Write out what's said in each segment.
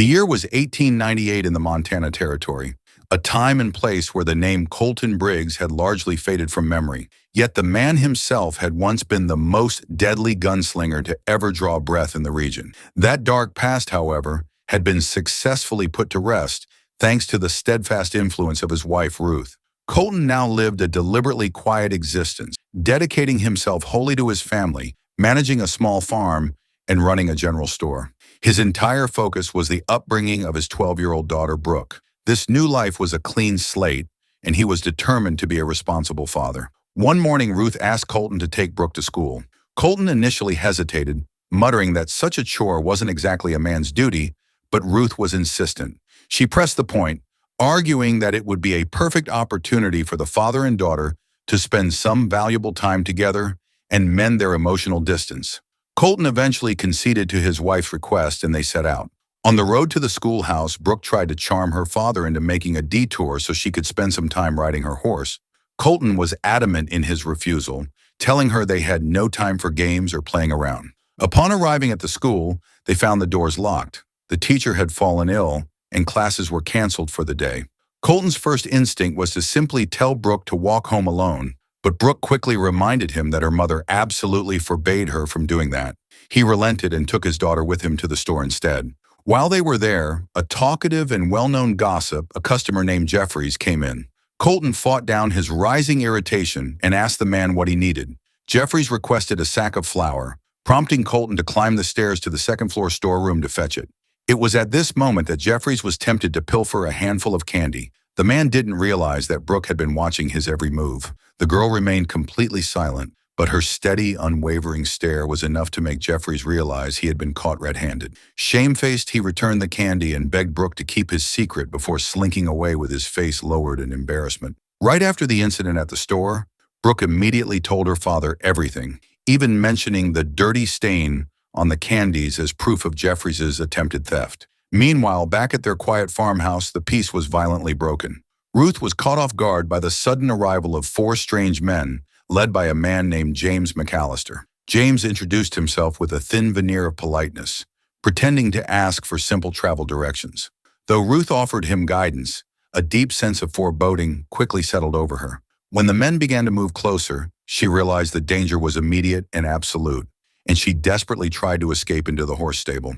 The year was 1898 in the Montana Territory, a time and place where the name Colton Briggs had largely faded from memory. Yet the man himself had once been the most deadly gunslinger to ever draw breath in the region. That dark past, however, had been successfully put to rest thanks to the steadfast influence of his wife, Ruth. Colton now lived a deliberately quiet existence, dedicating himself wholly to his family, managing a small farm, and running a general store. His entire focus was the upbringing of his 12-year-old daughter, Brooke. This new life was a clean slate, and he was determined to be a responsible father. One morning, Ruth asked Colton to take Brooke to school. Colton initially hesitated, muttering that such a chore wasn't exactly a man's duty, but Ruth was insistent. She pressed the point, arguing that it would be a perfect opportunity for the father and daughter to spend some valuable time together and mend their emotional distance. Colton eventually conceded to his wife's request and they set out. On the road to the schoolhouse, Brooke tried to charm her father into making a detour so she could spend some time riding her horse. Colton was adamant in his refusal, telling her they had no time for games or playing around. Upon arriving at the school, they found the doors locked. The teacher had fallen ill, and classes were canceled for the day. Colton's first instinct was to simply tell Brooke to walk home alone, but Brooke quickly reminded him that her mother absolutely forbade her from doing that. He relented and took his daughter with him to the store instead. While they were there, a talkative and well-known gossip, a customer named Jeffries, came in. Colton fought down his rising irritation and asked the man what he needed. Jeffries requested a sack of flour, prompting Colton to climb the stairs to the second-floor storeroom to fetch it. It was at this moment that Jeffries was tempted to pilfer a handful of candy. The man didn't realize that Brooke had been watching his every move. The girl remained completely silent, but her steady, unwavering stare was enough to make Jeffries realize he had been caught red-handed. Shamefaced, he returned the candy and begged Brooke to keep his secret before slinking away with his face lowered in embarrassment. Right after the incident at the store, Brooke immediately told her father everything, even mentioning the dirty stain on the candies as proof of Jeffries' attempted theft. Meanwhile, back at their quiet farmhouse, the peace was violently broken. Ruth was caught off guard by the sudden arrival of four strange men, led by a man named James McAllister. James introduced himself with a thin veneer of politeness, pretending to ask for simple travel directions. Though Ruth offered him guidance, a deep sense of foreboding quickly settled over her. When the men began to move closer, she realized the danger was immediate and absolute, and she desperately tried to escape into the horse stable.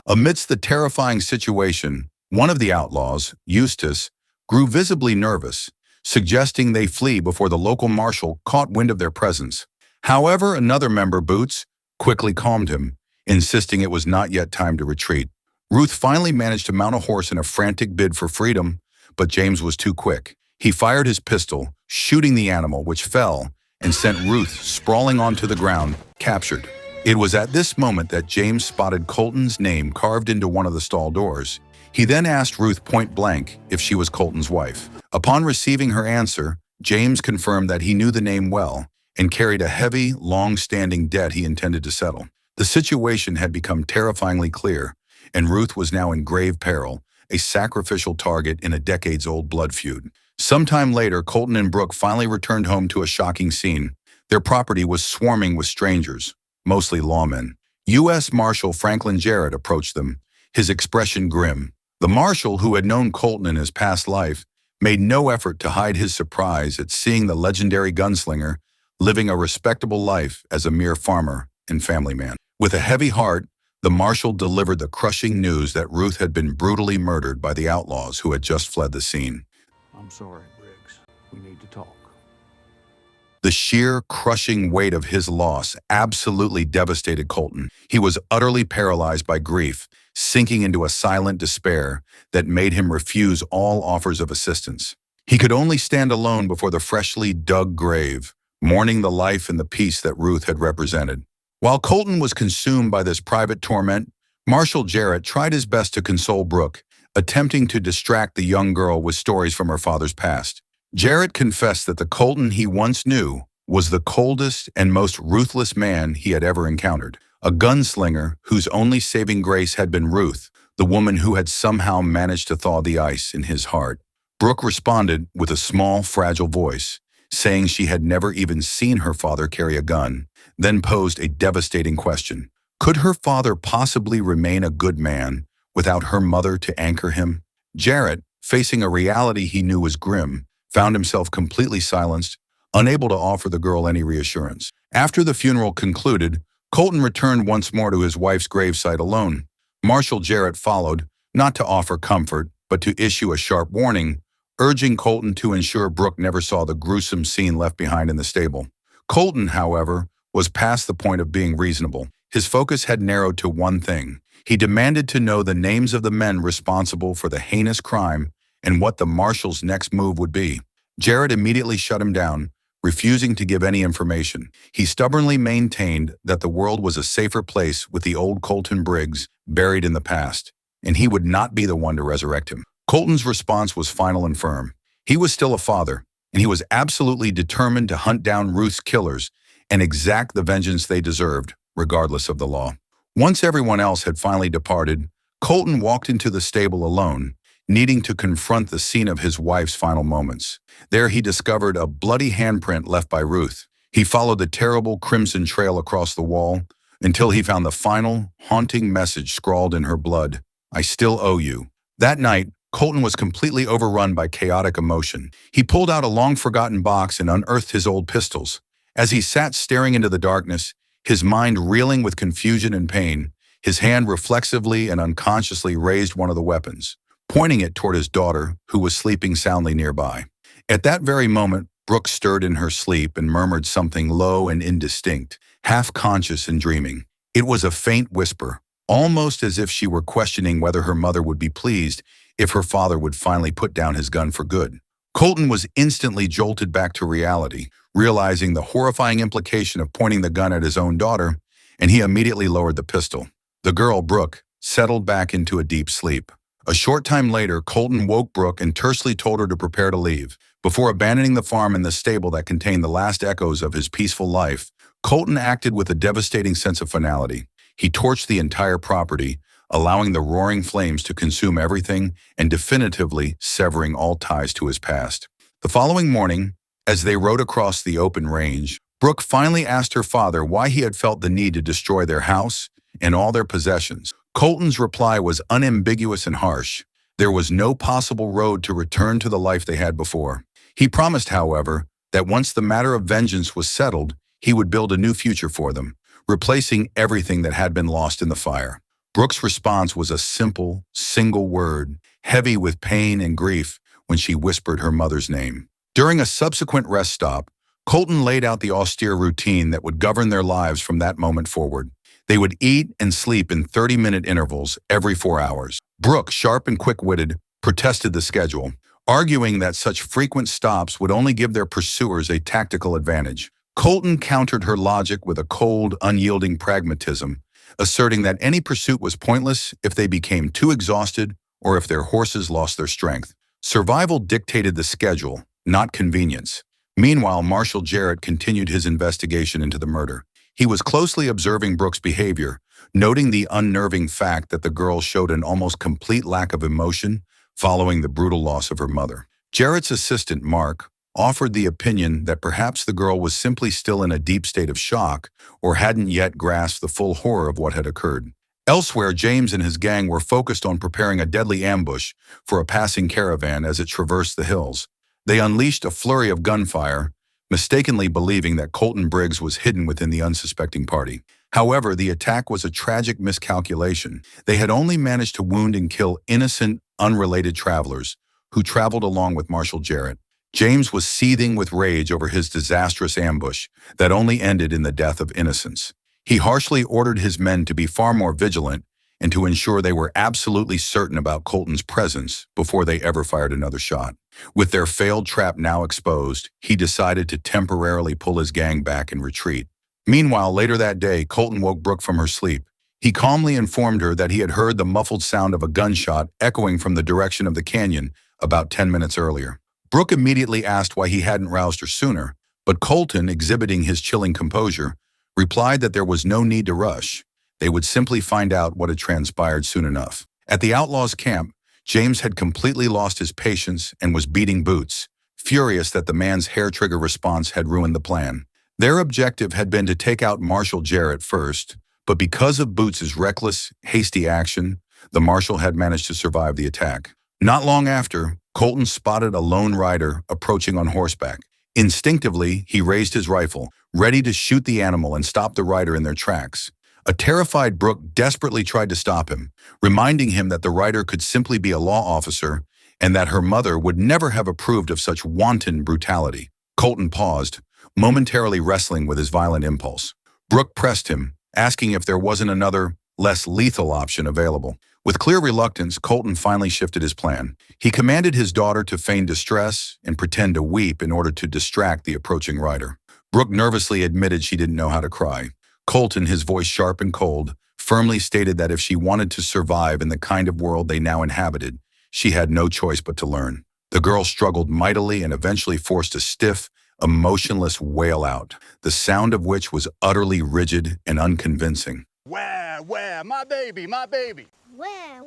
Amidst the terrifying situation, one of the outlaws, Eustace, grew visibly nervous, suggesting they flee before the local marshal caught wind of their presence. However, another member, Boots, quickly calmed him, insisting it was not yet time to retreat. Ruth finally managed to mount a horse in a frantic bid for freedom, but James was too quick. He fired his pistol, shooting the animal, which fell, and sent Ruth sprawling onto the ground, captured. It was at this moment that James spotted Colton's name carved into one of the stall doors. He then asked Ruth point-blank if she was Colton's wife. Upon receiving her answer, James confirmed that he knew the name well and carried a heavy, long-standing debt he intended to settle. The situation had become terrifyingly clear, and Ruth was now in grave peril, a sacrificial target in a decades-old blood feud. Sometime later, Colton and Brooke finally returned home to a shocking scene. Their property was swarming with strangers, mostly lawmen. U.S. Marshal Franklin Jarrett approached them, his expression grim. The marshal, who had known Colton in his past life, made no effort to hide his surprise at seeing the legendary gunslinger living a respectable life as a mere farmer and family man. With a heavy heart, the marshal delivered the crushing news that Ruth had been brutally murdered by the outlaws who had just fled the scene. I'm sorry, Briggs. We need to talk. The sheer, crushing weight of his loss absolutely devastated Colton. He was utterly paralyzed by grief, sinking into a silent despair that made him refuse all offers of assistance. He could only stand alone before the freshly dug grave, mourning the life and the peace that Ruth had represented. While Colton was consumed by this private torment, Marshal Jarrett tried his best to console Brooke, attempting to distract the young girl with stories from her father's past. Jarrett confessed that the Colton he once knew was the coldest and most ruthless man he had ever encountered, a gunslinger whose only saving grace had been Ruth, the woman who had somehow managed to thaw the ice in his heart. Brooke responded with a small, fragile voice, saying she had never even seen her father carry a gun, then posed a devastating question. Could her father possibly remain a good man without her mother to anchor him? Jarrett, facing a reality he knew was grim, found himself completely silenced, unable to offer the girl any reassurance. After the funeral concluded, Colton returned once more to his wife's gravesite alone. Marshal Jarrett followed, not to offer comfort, but to issue a sharp warning, urging Colton to ensure Brooke never saw the gruesome scene left behind in the stable. Colton, however, was past the point of being reasonable. His focus had narrowed to one thing. He demanded to know the names of the men responsible for the heinous crime and what the marshal's next move would be. Jarrett immediately shut him down, refusing to give any information. He stubbornly maintained that the world was a safer place with the old Colton Briggs buried in the past, and he would not be the one to resurrect him. Colton's response was final and firm. He was still a father, and he was absolutely determined to hunt down Ruth's killers and exact the vengeance they deserved, regardless of the law. Once everyone else had finally departed, Colton walked into the stable alone, needing to confront the scene of his wife's final moments. There he discovered a bloody handprint left by Ruth. He followed the terrible crimson trail across the wall until he found the final, haunting message scrawled in her blood: "I still owe you." That night, Colton was completely overrun by chaotic emotion. He pulled out a long-forgotten box and unearthed his old pistols. As he sat staring into the darkness, his mind reeling with confusion and pain, his hand reflexively and unconsciously raised one of the weapons, pointing it toward his daughter, who was sleeping soundly nearby. At that very moment, Brooke stirred in her sleep and murmured something low and indistinct, half-conscious and dreaming. It was a faint whisper, almost as if she were questioning whether her mother would be pleased if her father would finally put down his gun for good. Colton was instantly jolted back to reality, realizing the horrifying implication of pointing the gun at his own daughter, and he immediately lowered the pistol. The girl, Brooke, settled back into a deep sleep. A short time later, Colton woke Brooke and tersely told her to prepare to leave. Before abandoning the farm and the stable that contained the last echoes of his peaceful life, Colton acted with a devastating sense of finality. He torched the entire property, allowing the roaring flames to consume everything and definitively severing all ties to his past. The following morning, as they rode across the open range, Brooke finally asked her father why he had felt the need to destroy their house and all their possessions. Colton's reply was unambiguous and harsh. There was no possible road to return to the life they had before. He promised, however, that once the matter of vengeance was settled, he would build a new future for them, replacing everything that had been lost in the fire. Brooke's response was a simple, single word, heavy with pain and grief, when she whispered her mother's name. During a subsequent rest stop, Colton laid out the austere routine that would govern their lives from that moment forward. They would eat and sleep in 30-minute intervals every 4 hours. Brooke, sharp and quick-witted, protested the schedule, arguing that such frequent stops would only give their pursuers a tactical advantage. Colton countered her logic with a cold, unyielding pragmatism, asserting that any pursuit was pointless if they became too exhausted or if their horses lost their strength. Survival dictated the schedule, not convenience. Meanwhile, Marshal Jarrett continued his investigation into the murder. He was closely observing Brooke's behavior, noting the unnerving fact that the girl showed an almost complete lack of emotion following the brutal loss of her mother. Jarrett's assistant, Mark, offered the opinion that perhaps the girl was simply still in a deep state of shock or hadn't yet grasped the full horror of what had occurred. Elsewhere, James and his gang were focused on preparing a deadly ambush for a passing caravan as it traversed the hills. They unleashed a flurry of gunfire, mistakenly believing that Colton Briggs was hidden within the unsuspecting party. However, the attack was a tragic miscalculation. They had only managed to wound and kill innocent, unrelated travelers who traveled along with Marshal Jarrett. James was seething with rage over his disastrous ambush that only ended in the death of innocents. He harshly ordered his men to be far more vigilant and to ensure they were absolutely certain about Colton's presence before they ever fired another shot. With their failed trap now exposed, he decided to temporarily pull his gang back and retreat. Meanwhile, later that day, Colton woke Brooke from her sleep. He calmly informed her that he had heard the muffled sound of a gunshot echoing from the direction of the canyon about 10 minutes earlier. Brooke immediately asked why he hadn't roused her sooner, but Colton, exhibiting his chilling composure, replied that there was no need to rush. They would simply find out what had transpired soon enough. At the outlaws' camp, James had completely lost his patience and was beating boots, furious that the man's hair-trigger response had ruined the plan. Their objective had been to take out Marshal Jarrett first, but because of Boots's reckless, hasty action, the Marshal had managed to survive the attack. Not long after, Colton spotted a lone rider approaching on horseback. Instinctively, he raised his rifle, ready to shoot the animal and stop the rider in their tracks. A terrified Brooke desperately tried to stop him, reminding him that the rider could simply be a law officer and that her mother would never have approved of such wanton brutality. Colton paused, momentarily wrestling with his violent impulse. Brooke pressed him, asking if there wasn't another, less lethal option available. With clear reluctance, Colton finally shifted his plan. He commanded his daughter to feign distress and pretend to weep in order to distract the approaching rider. Brooke nervously admitted she didn't know how to cry. Colton, his voice sharp and cold, firmly stated that if she wanted to survive in the kind of world they now inhabited, she had no choice but to learn. The girl struggled mightily and eventually forced a stiff, emotionless wail out, the sound of which was utterly rigid and unconvincing. Where, my baby, my baby. Where,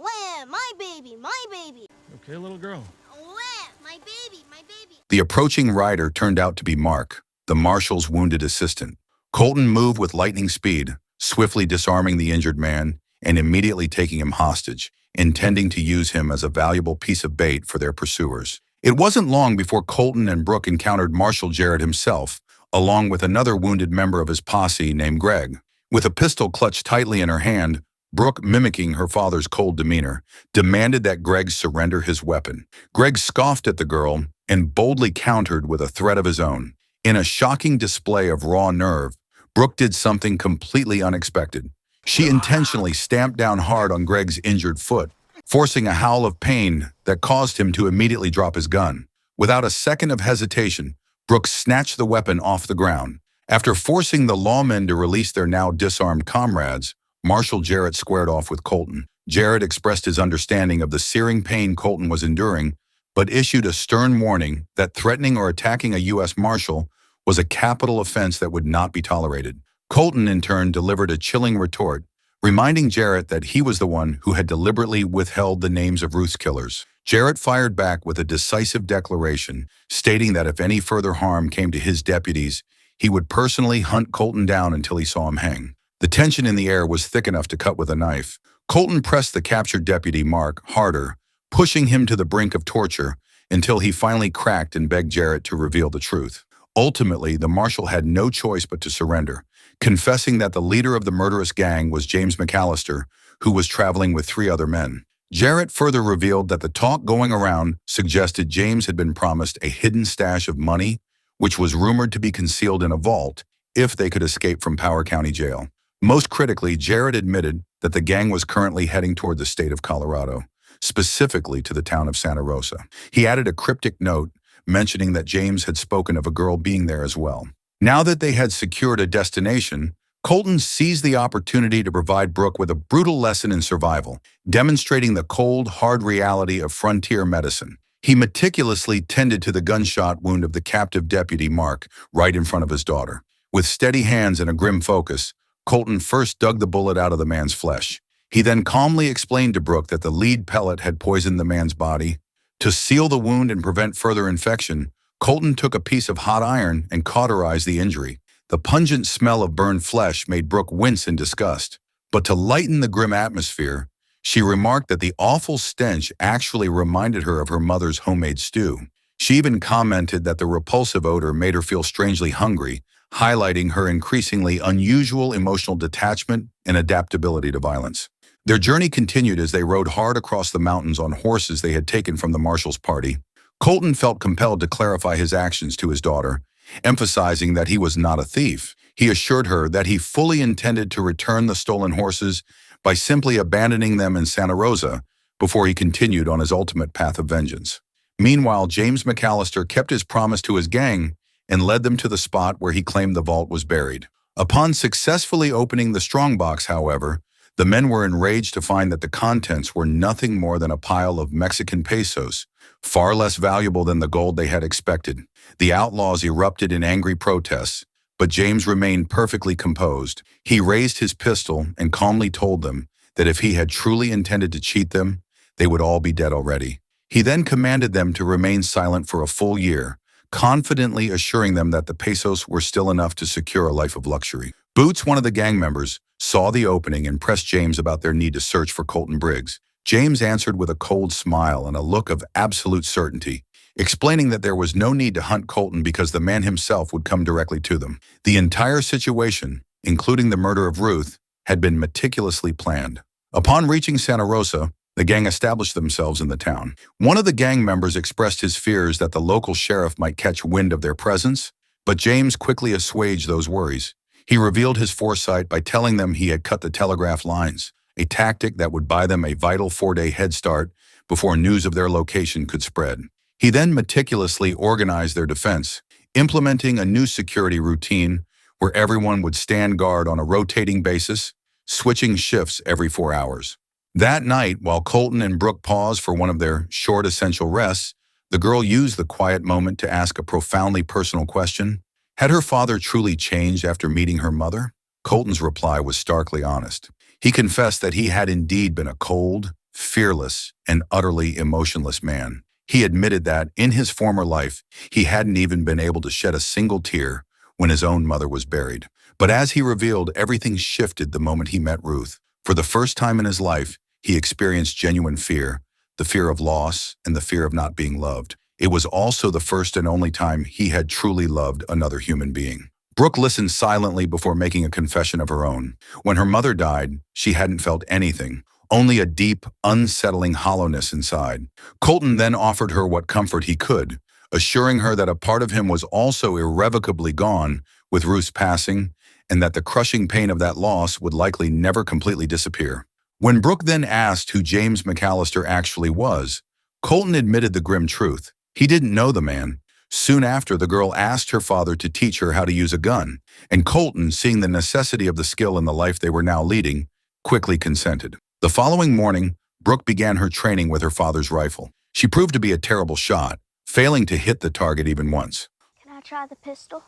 my baby, my baby. Okay, little girl. Where, my baby, my baby. The approaching rider turned out to be Mark, the Marshal's wounded assistant. Colton moved with lightning speed, swiftly disarming the injured man and immediately taking him hostage, intending to use him as a valuable piece of bait for their pursuers. It wasn't long before Colton and Brooke encountered Marshal Jarrett himself, along with another wounded member of his posse named Greg. With a pistol clutched tightly in her hand, Brooke, mimicking her father's cold demeanor, demanded that Greg surrender his weapon. Greg scoffed at the girl and boldly countered with a threat of his own. In a shocking display of raw nerve, Brooke did something completely unexpected. She intentionally stamped down hard on Greg's injured foot, forcing a howl of pain that caused him to immediately drop his gun. Without a second of hesitation, Brooke snatched the weapon off the ground. After forcing the lawmen to release their now disarmed comrades, Marshal Jarrett squared off with Colton. Jarrett expressed his understanding of the searing pain Colton was enduring, but issued a stern warning that threatening or attacking a U.S. Marshal was a capital offense that would not be tolerated. Colton, in turn, delivered a chilling retort, reminding Jarrett that he was the one who had deliberately withheld the names of Ruth's killers. Jarrett fired back with a decisive declaration, stating that if any further harm came to his deputies, he would personally hunt Colton down until he saw him hang. The tension in the air was thick enough to cut with a knife. Colton pressed the captured deputy, Mark, harder, pushing him to the brink of torture until he finally cracked and begged Jarrett to reveal the truth. Ultimately, the Marshal had no choice but to surrender, confessing that the leader of the murderous gang was James McAllister, who was traveling with 3 other men. Jarrett further revealed that the talk going around suggested James had been promised a hidden stash of money, which was rumored to be concealed in a vault if they could escape from Power County Jail. Most critically, Jarrett admitted that the gang was currently heading toward the state of Colorado, specifically to the town of Santa Rosa. He added a cryptic note mentioning that James had spoken of a girl being there as well. Now that they had secured a destination, Colton seized the opportunity to provide Brooke with a brutal lesson in survival, demonstrating the cold, hard reality of frontier medicine. He meticulously tended to the gunshot wound of the captive deputy, Mark, right in front of his daughter. With steady hands and a grim focus, Colton first dug the bullet out of the man's flesh. He then calmly explained to Brooke that the lead pellet had poisoned the man's body. To seal the wound and prevent further infection, Colton took a piece of hot iron and cauterized the injury. The pungent smell of burned flesh made Brooke wince in disgust. But to lighten the grim atmosphere, she remarked that the awful stench actually reminded her of her mother's homemade stew. She even commented that the repulsive odor made her feel strangely hungry, highlighting her increasingly unusual emotional detachment and adaptability to violence. Their journey continued as they rode hard across the mountains on horses they had taken from the Marshal's party. Colton felt compelled to clarify his actions to his daughter, emphasizing that he was not a thief. He assured her that he fully intended to return the stolen horses by simply abandoning them in Santa Rosa before he continued on his ultimate path of vengeance. Meanwhile, James McAllister kept his promise to his gang and led them to the spot where he claimed the vault was buried. Upon successfully opening the strongbox, however, the men were enraged to find that the contents were nothing more than a pile of Mexican pesos, far less valuable than the gold they had expected. The outlaws erupted in angry protests, but James remained perfectly composed. He raised his pistol and calmly told them that if he had truly intended to cheat them, they would all be dead already. He then commanded them to remain silent for a full year, confidently assuring them that the pesos were still enough to secure a life of luxury. Boots, one of the gang members, saw the opening and pressed James about their need to search for Colton Briggs. James answered with a cold smile and a look of absolute certainty, explaining that there was no need to hunt Colton because the man himself would come directly to them. The entire situation, including the murder of Ruth, had been meticulously planned. Upon reaching Santa Rosa, the gang established themselves in the town. One of the gang members expressed his fears that the local sheriff might catch wind of their presence, but James quickly assuaged those worries. He revealed his foresight by telling them he had cut the telegraph lines, a tactic that would buy them a vital 4-day head start before news of their location could spread. He then meticulously organized their defense, implementing a new security routine where everyone would stand guard on a rotating basis, switching shifts every 4 hours. That night, while Colton and Brooke paused for one of their short essential rests, the girl used the quiet moment to ask a profoundly personal question. Had her father truly changed after meeting her mother? Colton's reply was starkly honest. He confessed that he had indeed been a cold, fearless, and utterly emotionless man. He admitted that, in his former life, he hadn't even been able to shed a single tear when his own mother was buried. But as he revealed, everything shifted the moment he met Ruth. For the first time in his life, he experienced genuine fear, the fear of loss and the fear of not being loved. It was also the first and only time he had truly loved another human being. Brooke listened silently before making a confession of her own. When her mother died, she hadn't felt anything, only a deep, unsettling hollowness inside. Colton then offered her what comfort he could, assuring her that a part of him was also irrevocably gone with Ruth's passing, and that the crushing pain of that loss would likely never completely disappear. When Brooke then asked who James McAllister actually was, Colton admitted the grim truth. He didn't know the man. Soon after, the girl asked her father to teach her how to use a gun, and Colton, seeing the necessity of the skill in the life they were now leading, quickly consented. The following morning, Brooke began her training with her father's rifle. She proved to be a terrible shot, failing to hit the target even once. Can I try the pistol?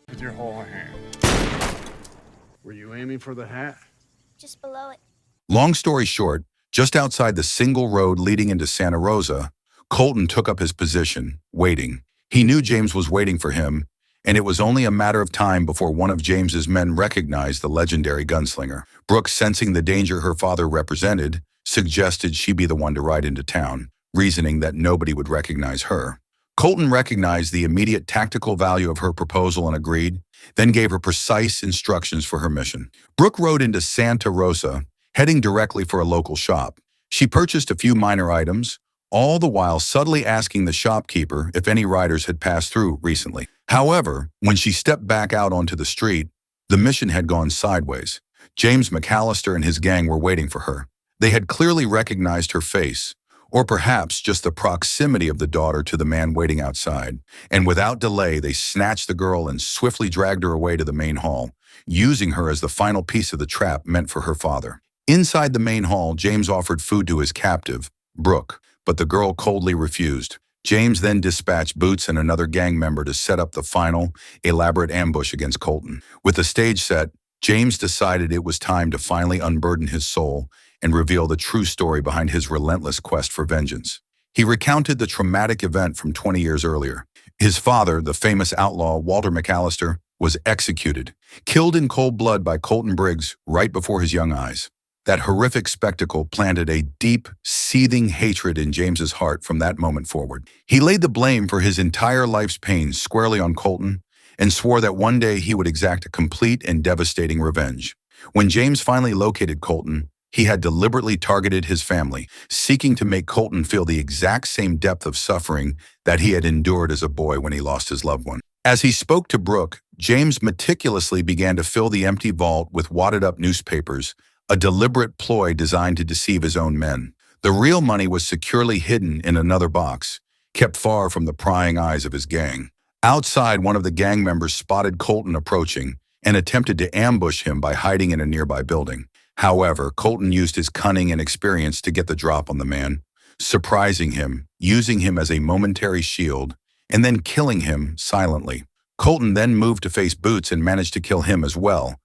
With your whole hand. Were you aiming for the hat? Just below it. Long story short, just outside the single road leading into Santa Rosa, Colton took up his position, waiting. He knew James was waiting for him, and it was only a matter of time before one of James's men recognized the legendary gunslinger. Brooke, sensing the danger her father represented, suggested she be the one to ride into town, reasoning that nobody would recognize her. Colton recognized the immediate tactical value of her proposal and agreed, then gave her precise instructions for her mission. Brooke rode into Santa Rosa, heading directly for a local shop. She purchased a few minor items, all the while subtly asking the shopkeeper if any riders had passed through recently. However, when she stepped back out onto the street, the mission had gone sideways. James McAllister and his gang were waiting for her. They had clearly recognized her face, or perhaps just the proximity of the daughter to the man waiting outside, and without delay they snatched the girl and swiftly dragged her away to the main hall, using her as the final piece of the trap meant for her father. Inside the main hall, James offered food to his captive, Brooke, but the girl coldly refused. James then dispatched Boots and another gang member to set up the final, elaborate ambush against Colton. With the stage set, James decided it was time to finally unburden his soul and reveal the true story behind his relentless quest for vengeance. He recounted the traumatic event from 20 years earlier. His father, the famous outlaw Walter McAllister, was executed, killed in cold blood by Colton Briggs right before his young eyes. That horrific spectacle planted a deep, seething hatred in James's heart from that moment forward. He laid the blame for his entire life's pain squarely on Colton and swore that one day he would exact a complete and devastating revenge. When James finally located Colton, he had deliberately targeted his family, seeking to make Colton feel the exact same depth of suffering that he had endured as a boy when he lost his loved one. As he spoke to Brooke, James meticulously began to fill the empty vault with wadded-up newspapers, a deliberate ploy designed to deceive his own men. The real money was securely hidden in another box, kept far from the prying eyes of his gang. Outside, one of the gang members spotted Colton approaching and attempted to ambush him by hiding in a nearby building. However, Colton used his cunning and experience to get the drop on the man, surprising him, using him as a momentary shield, and then killing him silently. Colton then moved to face Boots and managed to kill him as well,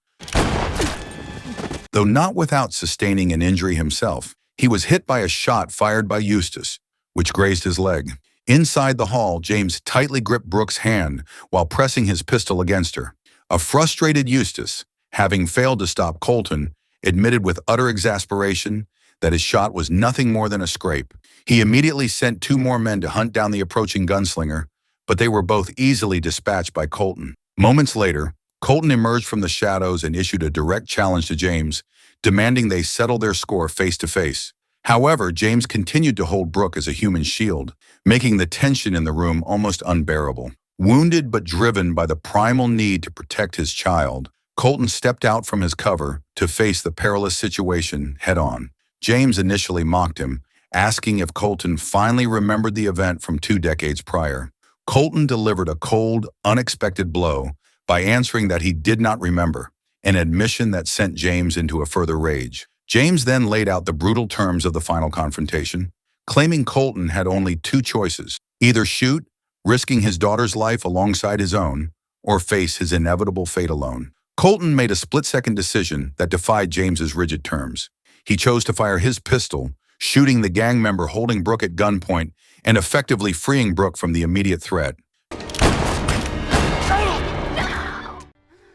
though not without sustaining an injury himself. He was hit by a shot fired by Eustace, which grazed his leg. Inside the hall, James tightly gripped Brooke's hand while pressing his pistol against her. A frustrated Eustace, having failed to stop Colton, admitted with utter exasperation that his shot was nothing more than a scrape. He immediately sent 2 more men to hunt down the approaching gunslinger, but they were both easily dispatched by Colton. Moments later, Colton emerged from the shadows and issued a direct challenge to James, demanding they settle their score face to face. However, James continued to hold Brooke as a human shield, making the tension in the room almost unbearable. Wounded but driven by the primal need to protect his child, Colton stepped out from his cover to face the perilous situation head-on. James initially mocked him, asking if Colton finally remembered the event from 2 decades prior. Colton delivered a cold, unexpected blow by answering that he did not remember, an admission that sent James into a further rage. James then laid out the brutal terms of the final confrontation, claiming Colton had only 2 choices: either shoot, risking his daughter's life alongside his own, or face his inevitable fate alone. Colton made a split-second decision that defied James's rigid terms. He chose to fire his pistol, shooting the gang member holding Brooke at gunpoint and effectively freeing Brooke from the immediate threat.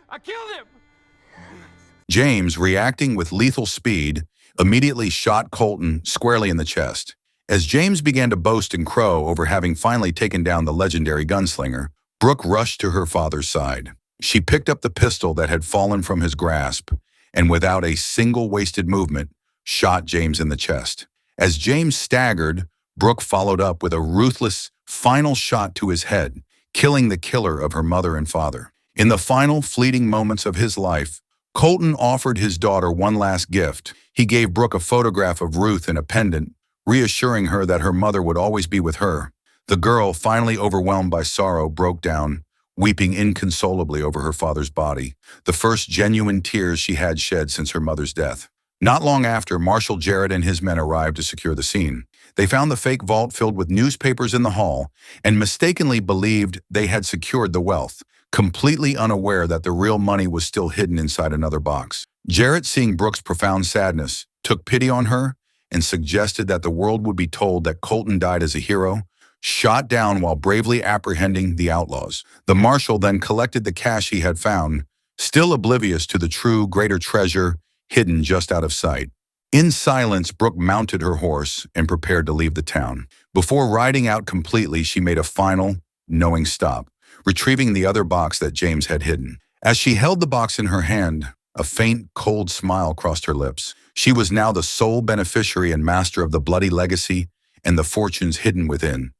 I killed him! James, reacting with lethal speed, immediately shot Colton squarely in the chest. As James began to boast and crow over having finally taken down the legendary gunslinger, Brooke rushed to her father's side. She picked up the pistol that had fallen from his grasp and, without a single wasted movement, shot James in the chest. As James staggered, Brooke followed up with a ruthless, final shot to his head, killing the killer of her mother and father. In the final, fleeting moments of his life, Colton offered his daughter one last gift. He gave Brooke a photograph of Ruth and a pendant, reassuring her that her mother would always be with her. The girl, finally overwhelmed by sorrow, broke down, weeping inconsolably over her father's body, the first genuine tears she had shed since her mother's death. Not long after, Marshal Jarrett and his men arrived to secure the scene. They found the fake vault filled with newspapers in the hall and mistakenly believed they had secured the wealth, completely unaware that the real money was still hidden inside another box. Jarrett, seeing Brooke's profound sadness, took pity on her and suggested that the world would be told that Colton died as a hero, shot down while bravely apprehending the outlaws. The marshal then collected the cash he had found, still oblivious to the true greater treasure hidden just out of sight. In silence, Brooke mounted her horse and prepared to leave the town. Before riding out completely, she made a final, knowing stop, retrieving the other box that James had hidden. As she held the box in her hand, a faint, cold smile crossed her lips. She was now the sole beneficiary and master of the bloody legacy and the fortunes hidden within.